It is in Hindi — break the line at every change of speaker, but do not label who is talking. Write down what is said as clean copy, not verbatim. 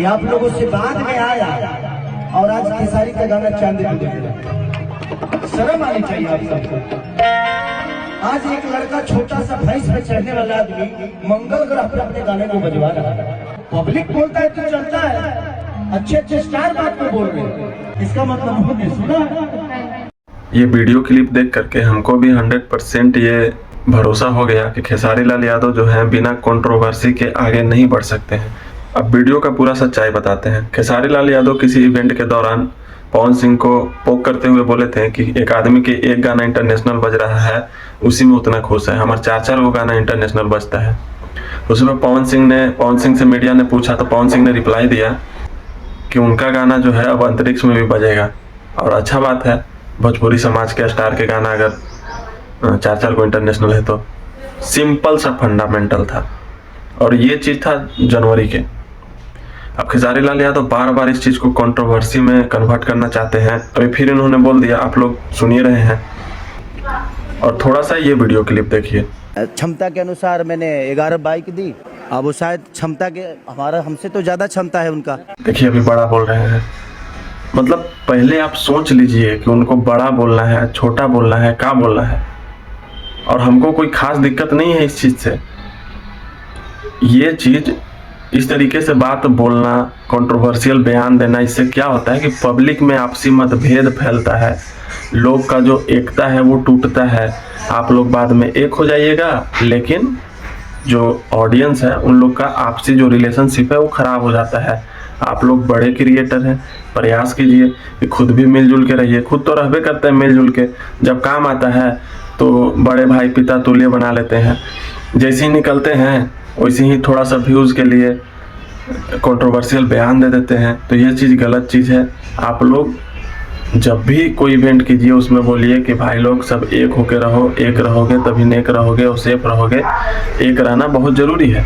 आप लोगों से बाद में आया और आज खेसारी का गाना चांदी पे देगा। शर्म आनी चाहिए आप सबको। आज एक लड़का छोटा सा भैंस पे चढ़ने वाला आदमी मंगल ग्रह पर अपने गाने को बजवा रहा है। पब्लिक बोलता है तो चलता है, अच्छे अच्छे स्टार बात में बोल रहे हैं, इसका मतलब हमने सुना।
ये वीडियो क्लिप देख करके हमको भी 100% ये भरोसा हो गया कि खेसारी लाल यादव जो है बिना कंट्रोवर्सी के आगे नहीं बढ़ सकते हैं। अब वीडियो का पूरा सच्चाई बताते हैं। खेसारी लाल यादव किसी इवेंट के दौरान पवन सिंह को पोक करते हुए बोले थे कि एक आदमी के एक गाना इंटरनेशनल बज रहा है, उसी में उतना खुश है, हमारे 4-4 गो गाना इंटरनेशनल बजता है। उसमें पवन सिंह से मीडिया ने पूछा तो पवन सिंह ने रिप्लाई दिया कि उनका गाना जो है अब अंतरिक्ष में भी बजेगा। और अच्छा बात है, भोजपुरी समाज के स्टार के गाना अगर 4-4 को इंटरनेशनल है तो सिंपल सा फंडामेंटल था। और ये चीज था जनवरी के। अब खेसारी लाल यादव बार बार इस चीज को कंट्रोवर्सी में कन्वर्ट करना चाहते हैं। अभी फिर इन्होंने बोल दिया, आप लोग सुनिए रहे हैं और थोड़ा सा ये वीडियो क्लिप देखिए।
क्षमता के अनुसार मैंने 11 बाइक दी, अब वो शायद क्षमता के हमसे तो ज्यादा क्षमता है उनका।
देखिए अभी बड़ा बोल रहे हैं। मतलब पहले आप सोच लीजिए कि उनको बड़ा बोलना है, छोटा बोलना है, क्या बोलना है। और हमको कोई खास दिक्कत नहीं है इस चीज से। ये चीज इस तरीके से बात बोलना, कंट्रोवर्शियल बयान देना, इससे क्या होता है कि पब्लिक में आपसी मतभेद फैलता है, लोग का जो एकता है वो टूटता है। आप लोग बाद में एक हो जाइएगा, लेकिन जो ऑडियंस है उन लोग का आपसी जो रिलेशनशिप है वो खराब हो जाता है। आप लोग बड़े क्रिएटर हैं, प्रयास कीजिए कि खुद भी मिलजुल के रहिए। खुद तो रहबे करते हैं मिलजुल के, जब काम आता है तो बड़े भाई पिता तुल्य बना लेते हैं। जैसे ही निकलते हैं वैसे ही थोड़ा सा व्यूज के लिए कंट्रोवर्शियल बयान दे देते हैं। तो ये चीज़ गलत चीज़ है। आप लोग जब भी कोई इवेंट कीजिए उसमें बोलिए कि भाई लोग सब एक होके रहो, एक रहोगे तभी नेक रहोगे और सेफ रहोगे। एक रहना बहुत ज़रूरी है।